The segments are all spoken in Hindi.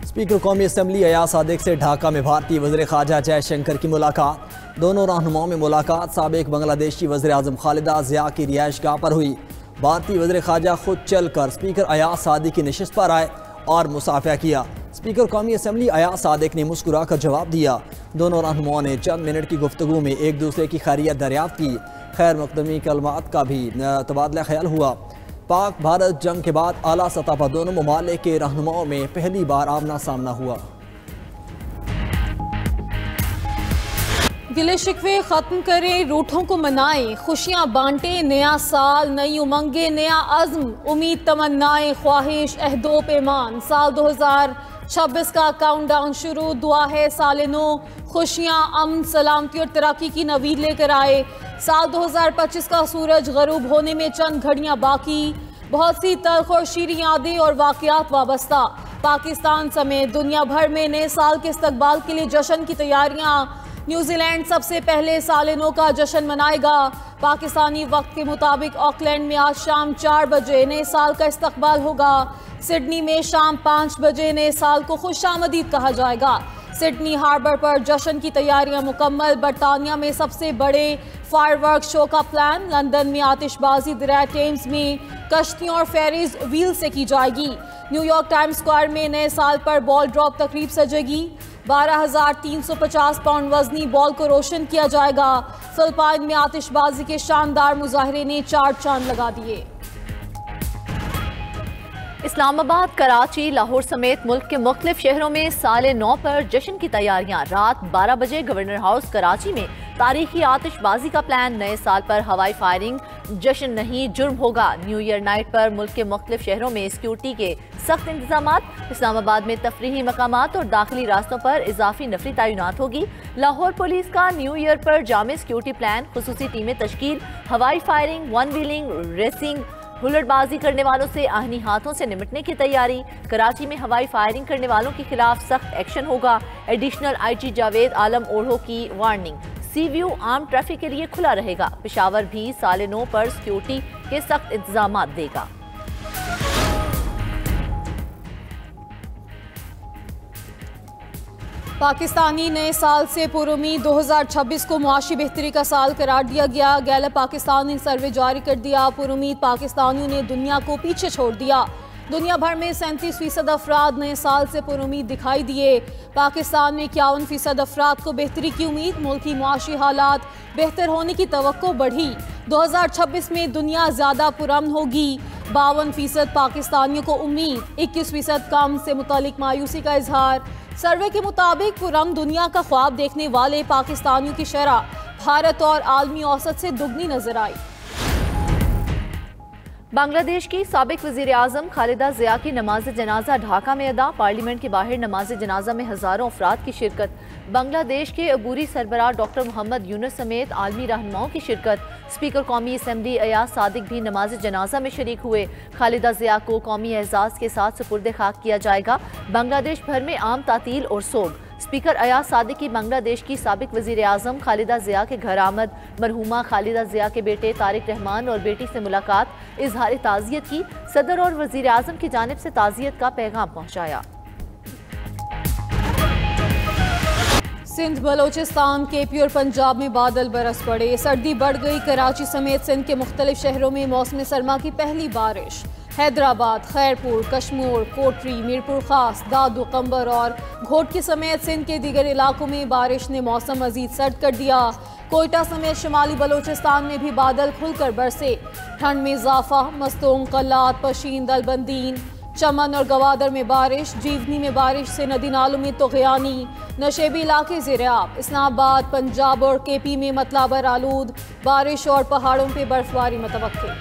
स्पीकर कौमी असम्बली अयाज सादिक से ढाका में भारतीय वज़ीर ख़ारजा जयशंकर की मुलाकात। दोनों रहनुमाओं में मुलाकात साबिक बांग्लादेशी वज़ीर आज़म खालिदा ज़िया की रिहाइशगाह पर हुई। भारतीय वज़ीर ख़ारजा खुद चल कर स्पीकर अयाज सादिक की नशिस्त पर आए और मुसाफिया किया। स्पीकर कौमी असम्बली अयाज सादिक ने मुस्कुरा कर जवाब दिया। दोनों रहनुमाओं ने चंद मिनट की गुफ्तगू में एक दूसरे की खैरियत दरियाफ्त की। खैर मकदमी कलमात का भी तबादला ख्याल हुआ। पाक भारत जंग के बाद आला सतह पर दोनों ममालिक के रहनुमाओं में पहली बार आमना सामना हुआ। गिले शिकवे खत्म करें, रूठों को मनाएं, खुशियां बांटें, नया साल, नई उमंगें, नया अज़्म, उम्मीद, तमन्नाएं, ख्वाहिश, अहदो पैमान। साल 2026 का काउंटडाउन शुरू। दुआ है साल नो खुशियां, अमन, सलामती और तरक्की की नवीद लेकर आए। साल 2025 का सूरज गरूब होने में चंद घड़ियां बाकी। बहुत सी तल्ख और शीरीं यादें और वाक़यात वाबस्ता। पाकिस्तान समेत दुनिया भर में नए साल के इस्तकबाल के लिए जश्न की तैयारियां। न्यूजीलैंड सबसे पहले साल नो का जश्न मनाएगा। पाकिस्तानी वक्त के मुताबिक ऑकलैंड में आज शाम 4 बजे नए साल का इस्तकबाल होगा। सिडनी में शाम 5 बजे नए साल को खुशामदीद कहा जाएगा। सिडनी हार्बर पर जश्न की तैयारियां मुकम्मल। बरतानिया में सबसे बड़े फायरवर्क शो का प्लान। लंदन में आतिशबाजी, दरिया टेम्स में कश्तियों और फेरीज व्हील से की जाएगी। न्यूयॉर्क टाइम्स स्क्वायर में नए साल पर बॉल ड्रॉप तकरीब सजेगी। 12,350 पाउंड वजनी बॉल को रोशन किया जाएगा। फिलिपाइन में आतिशबाजी के शानदार मुजाहरे ने 4 चांद लगा दिए। इस्लामाबाद, कराची, लाहौर समेत मुल्क के मुख्तलिफ शहरों में साल नौ पर जश्न की तैयारियां। रात 12 बजे गवर्नर हाउस कराची में तारीखी आतिशबाजी का प्लान। नए साल पर हवाई फायरिंग जश्न नहीं जुर्म होगा। न्यू ईयर नाइट पर मुल्क के मुख्तलिफ शहरों में सिक्योरिटी के सख्त इंतजामात। इस्लामाबाद में तफरीही मकामात और दाखिली रास्तों पर इजाफी नफरी तैनात होगी। लाहौर पुलिस का न्यू ईयर पर जामे सिक्योरिटी प्लान। खुसूसी टीमें तश्कील। हवाई फायरिंग, वन व्हीलिंग, रेसिंग, हुल्लड़बाजी करने वालों से आहनी हाथों से निपटने की तैयारी। कराची में हवाई फायरिंग करने वालों के खिलाफ सख्त एक्शन होगा। एडिशनल IG जावेद आलम ओढ़ो की वार्निंग। सी व्यू आम ट्रैफिक के लिए खुला रहेगा। पेशावर भी साल नौ पर सिक्योरिटी के सख्त इंतजाम देगा। पाकिस्तानी नए साल से पुरुमीद 2026 को मुआशी बेहतरी का साल करार दिया गया। गैलप पाकिस्तान ने सर्वे जारी कर दिया। पुरुमीद पाकिस्तानियों ने दुनिया को पीछे छोड़ दिया। दुनिया भर में 37% अफराद नए साल से पुरुमीद दिखाई दिए। पाकिस्तान में 51% अफराद को बेहतरी की उम्मीद। मुल्की मुआशी हालात बेहतर होने की तवक्को बढ़ी। 2026 में दुनिया ज़्यादा पुरअमन होगी। 52% पाकिस्तानियों को उम्मीद। 21% कम से मुतालिक मायूसी का इजहार। सर्वे के मुताबिक पुरअमन दुनिया का ख्वाब देखने वाले पाकिस्तानियों की शरह भारत और आलमी औसत से दुगनी नजर आई। बांग्लादेश की साबिक वज़ीर आज़म खालिदा ज़िया की नमाज जनाजा ढाका में अदा। पार्लियामेंट के बाहर नमाज जनाजा में हज़ारों अफराद की शिरकत। बांग्लादेश के अबूरी सरबराह डॉक्टर मोहम्मद यूनुस समेत आलमी रहनुमाओं की शिरकत। स्पीकर कौमी असम्बली अयाज सादिक भी नमाज जनाजा में शरीक हुए। खालिदा ज़िया को कौमी एजाज़ के साथ सुपुर्द खाक किया जाएगा। बांग्लादेश भर में आम तातील और सोग। स्पीकर अयाज सादिक की बांग्लादेश की साबिक वज़ीर आज़म खालिदा ज़िया के घर आमद। मरहुमा खालिदा ज़िया के बेटे तारिक रहमान और बेटी से मुलाकात। इजहार ताज़ियत की। सदर और वज़ीर आज़म की जानिब से ताज़ियत का पैगाम पहुँचाया। सिंध, बलोचिस्तान, KP और पंजाब में बादल बरस पड़े। सर्दी बढ़ गई। कराची समेत सिंध के मुख्तलिफ शहरों में मौसम सरमा की पहली बारिश। हैदराबाद, खैरपुर, कश्मूर, कोटरी, मीरपुर खास, दादू, कंबर और घोटकी समेत सिंध के दीगर इलाकों में बारिश ने मौसम मजीद सर्द कर दिया। कोयटा समेत शुमाली बलोचिस्तान में भी बादल खुलकर बरसे। ठंड में इजाफा। मस्तूंग, कल्लात, पशीन, दलबंदीन, चमन और गवादर में बारिश। जीवनी में बारिश से नदी नालों में तोगयानी। नशेबी इलाके ज़ेर-ए-आब। इस्लामाबाद, पंजाब और KP में मतलाबर आलूद। बारिश और पहाड़ों पर बर्फबारी मुतवक्किल।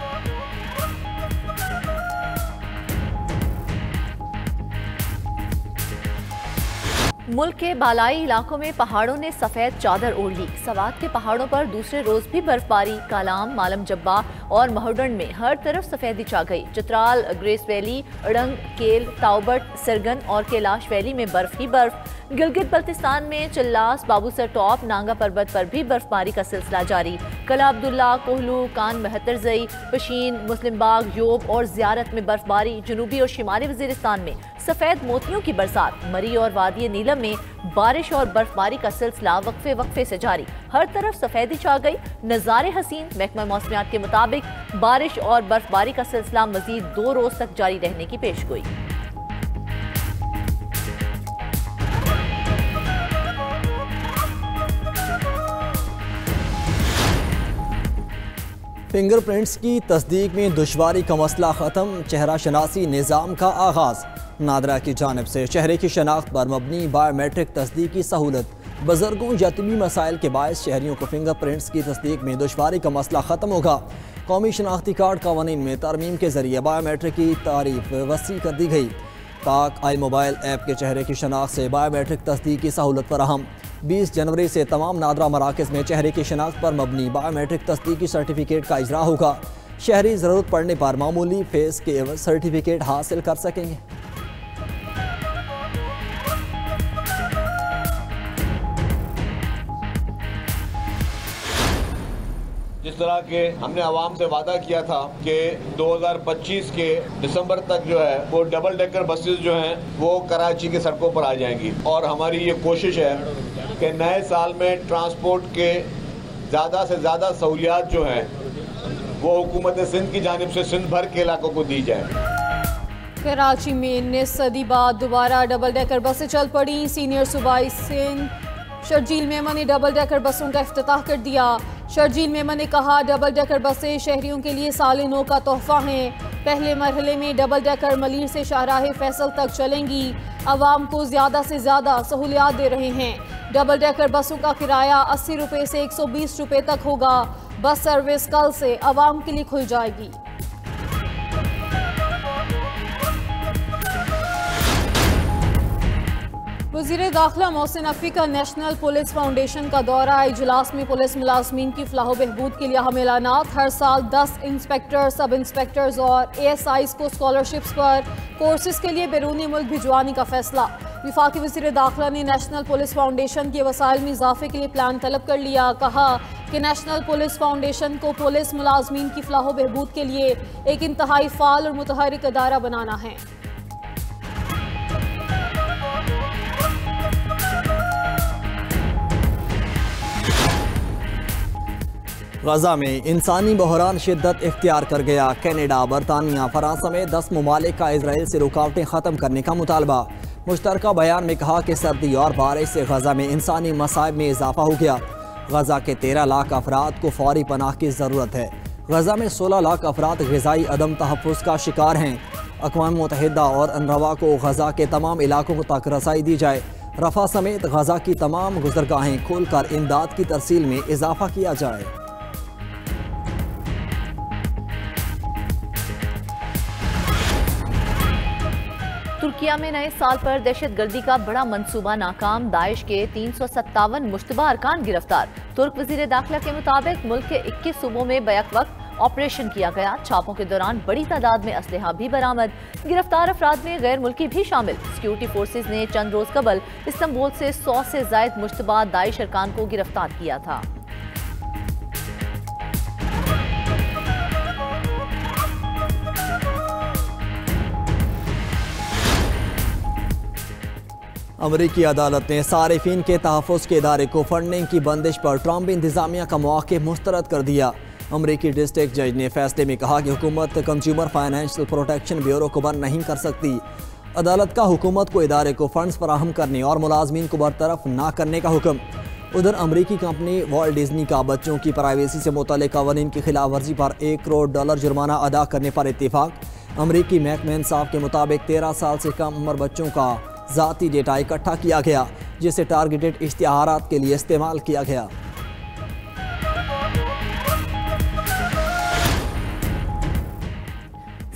मुल्क के बालाई इलाकों में पहाड़ों ने सफ़ेद चादर ओढ़ ली। सवात के पहाड़ों पर दूसरे रोज भी बर्फबारी। कालाम, मालम जब्बा और महडन में हर तरफ सफ़ेदी छा गई। चित्राल, ग्रेस वैली, अड़ंग, केल, ताउबट, सरगन और कैलाश वैली में बर्फ ही बर्फ। गिलगित बल्तिस्तान में चिल्लास, बाबूसर टॉप, नांगा पर्वत पर भी बर्फबारी का सिलसिला जारी। कला अब्दुल्ला, कोहलू, कान महतरजई, पशीन, मुस्लिम बाग, योब और जियारत में बर्फबारी। जनूबी और शिमाली वजीरिस्तान में सफेद मोतियों की बरसात। मरी और वादी नीलम में बारिश और बर्फबारी का सिलसिला वक्फे वक्फे से जारी। हर तरफ सफेदी छा गई, नज़ारे हसीन। महकमा मौसमियात के मुताबिक बारिश और बर्फबारी का सिलसिला मजीद 2 रोज तक जारी रहने की पेशगोई। फिंगरप्रिंट्स की तस्दीक में दुश्वारी का मसला ख़त्म। चेहरा शनासी निज़ाम का आगाज़। नादरा की जानिब से चेहरे की शनाख्त पर मबनी बायोमेट्रिक तस्दीक की सहूलत। बुजुर्गों या तिबी मसाइल के बायस शहरियों को फिंगरप्रिंट्स की तस्दीक में दुश्वारी का मसला ख़त्म होगा। कौमी शनाख्ती कार्ड कानून में तरमीम के जरिए बायोमेट्रिक की तारीफ वसी कर दी गई। पाक आई मोबाइल ऐप के चेहरे की शनाख्त से बायोमेट्रिक तस्दीक की सहूलत फराहम। 20 जनवरी से तमाम नादरा मराकज़ में चेहरे की शनाख्त पर मबनी बायोमेट्रिक तस्दीकी सर्टिफिकेट का इजरा होगा। शहरी ज़रूरत पड़ने पर मामूली फेस के एवज सर्टिफिकेट हासिल कर सकेंगे। जिस तरह के हमने आवाम से वादा किया था कि 2025 के दिसंबर तक जो है वो डबल डेकर बसेस जो हैं वो कराची की सड़कों पर आ जाएंगी, और हमारी ये कोशिश है कि नए साल में ट्रांसपोर्ट के ज़्यादा से ज़्यादा सहूलियात जो हैं वो हुकूमत सिंध की जानिब से सिंध भर के इलाकों को दी जाए। कराची में 19 सदी बाद दोबारा डबल डेकर बसें चल पड़ी। सीनियर सूबाई सिंध शर्जील मेमन ने डबल डेकर बसों का इफ्तिताह कर दिया। शर्जील मेमन ने कहा, डबल डेकर बसें शहरियों के लिए साल नौ का तोहफा हैं। पहले मरहले में डबल डेकर मलीर से शाहराह फैसल तक चलेंगी। आवाम को ज़्यादा से ज़्यादा सहूलियात दे रहे हैं। डबल डेकर बसों का किराया 80 रुपये से 120 रुपये तक होगा। बस सर्विस कल से आवाम के लिए खुल जाएगी। वज़ीर दाखिला मोहसिन नकवी का नेशनल पुलिस फाउंडेशन का दौरा। इजलास में पुलिस मुलाजमीन की फलाह बहबूद के लिए अहम ऐलानात। हर साल 10 इंस्पेक्टर, सब इंस्पेक्टर्स और ASIs को स्कॉलरशिप्स पर कोर्सेज के लिए बैरूनी मुल्क भिजवाने का फैसला। वफाकी वज़ीर दाखिला ने नेशनल पुलिस फाउंडेशन के वसाइल में इजाफे के लिए प्लान तलब कर लिया। कहा कि नेशनल पुलिस फाउंडेशन को पुलिस मुलाजमीन की फलाह बहबूद के लिए एक इंतहाई फाल और मुतहरिक अदारा बनाना है। गजा में इंसानी बहरान शिद्दत इख्तियार कर गया। कनाडा, बरतानिया, फ्रांस समेत 10 ममालिक का इजराइल से रुकावटें ख़त्म करने का मुतालबा। मुश्तरका बयान में कहा कि सर्दी और बारिश से गजा में इंसानी मसाइब में इजाफा हो गया। गजा के 13 लाख अफराद को फौरी पनाह की ज़रूरत है। गजा में 16 लाख अफराद ग़िज़ाई अदम तहफ़्फ़ुज़ का शिकार हैं। अक़वाम मुत्तहिदा और अनरवा को गजा के तमाम इलाकों तक रसाई दी जाए। रफ़ा समेत गजा की तमाम गुज़रगाहें खोलकर इमदाद की तरसील में इजाफा किया जाए। तुर्किया में नए साल पर दहशतगर्दी का बड़ा मंसूबा नाकाम। दाइश के 357 मुश्तबा अरकान गिरफ्तार। तुर्क वज़ीर दाखिला के मुताबिक मुल्क के 21 सूबों में बैक वक्त ऑपरेशन किया गया। छापों के दौरान बड़ी तादाद में असलहा भी बरामद। गिरफ्तार अफराद में गैर मुल्की भी शामिल। सिक्योरिटी फोर्सेज ने चंद रोज कबल इस्तांबुल से 100 से जायद मुश्तबा दाइश अरकान को गिरफ्तार किया था। अमरीकी अदालत ने सारिफिन के तहफ़्फ़ुज़ के इदारे को फंडिंग की बंदिश पर ट्रंप इंतज़ामिया का मौक़िफ़ मुस्तरद कर दिया। अमरीकी डिस्ट्रिक्ट जज ने फैसले में कहा कि हुकूमत कंज्यूमर फाइनेंशियल प्रोटेक्शन ब्यूरो को बंद नहीं कर सकती। अदालत का हुकूमत को इदारे को फंड्स फराहम करने और मुलाजमीन को बरतरफ ना करने का हुक्म। उधर अमरीकी कंपनी वॉल्ट डिज्नी का बच्चों की प्राइवेसी से मुतल्लिक़ क़वानीन की खिलाफ वर्जी पर $1 करोड़ जुर्माना अदा करने पर इत्तेफाक। अमरीकी महकमे इंसाफ के मुताबिक 13 साल से कम उम्र बच्चों का ज़ाती डेटा इकट्ठा किया गया, जिसे टारगेटेड इश्तिहारात के लिए इस्तेमाल किया गया।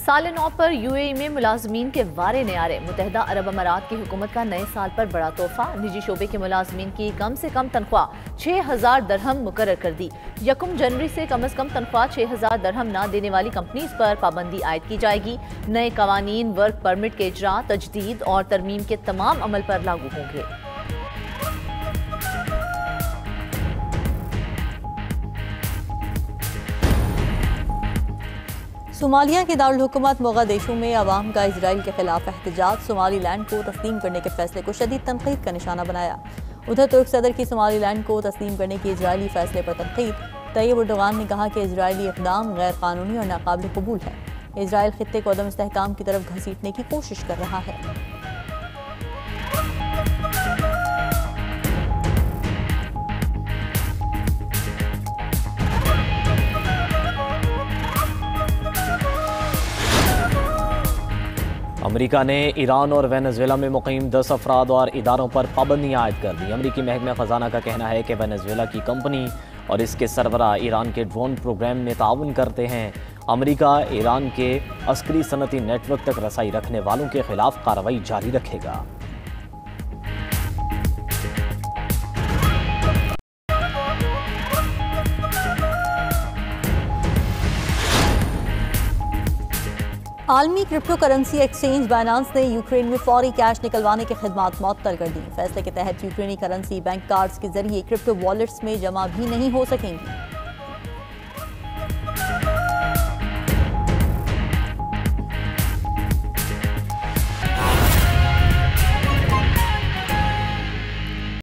साल नौ पर UAE में मुलाजमीन के वारे न्यारे। मुत्तहिदा अरब अमारात की हुकूमत का नए साल पर बड़ा तोहफा। निजी शोबे के मुलाजमीन की कम से कम तनख्वाह 6000 दरहम मुकर्रर कर दी। 1 जनवरी से कम तनख्वाह 6000 दरहम न देने वाली कंपनीज पर पाबंदी आयद की जाएगी। नए कवानीन वर्क परमिट के इजरा, तजदीद और तरमीम के तमाम अमल पर लागू होंगे। सोमालिया के दारुल हुकूमत मोगादिशु में अवाम का इजराइल के खिलाफ एहतजाज, सोमालीलैंड को तस्लीम करने के फैसले को शदीद तनकीद का निशाना बनाया। उधर तुर्क सदर की सोमालीलैंड को तस्लीम करने के इजरायली फैसले पर तनकीद। तैयब एर्दोगान ने कहा कि इजरायली इक़दाम गैर कानूनी और नाकाबिल कबूल है। इजराइल खित्ते को अदम इस्तेहकाम की तरफ घसीटने की कोशिश कर रहा है। अमेरिका ने ईरान और वेनेजुएला में मुक़ीम 10 अफराद और इदारों पर पाबंदियाँ आयद कर दी। अमेरिकी महकमा ख़जाना का कहना है कि वेनेजुएला की कंपनी और इसके सरबराह ईरान के ड्रोन प्रोग्राम में ताउन करते हैं। अमेरिका ईरान के अस्करी सनती नेटवर्क तक रसाई रखने वालों के खिलाफ कार्रवाई जारी रखेगा। आलमी क्रिप्टो करेंसी एक्सचेंज बाइनांस ने यूक्रेन में फौरी कैश निकलवाने की खिदमात मुअत्तल कर दी। फैसले के तहत यूक्रेनी करेंसी बैंक कार्ड्स के जरिए क्रिप्टो वॉलेट्स में जमा भी नहीं हो सकेंगी।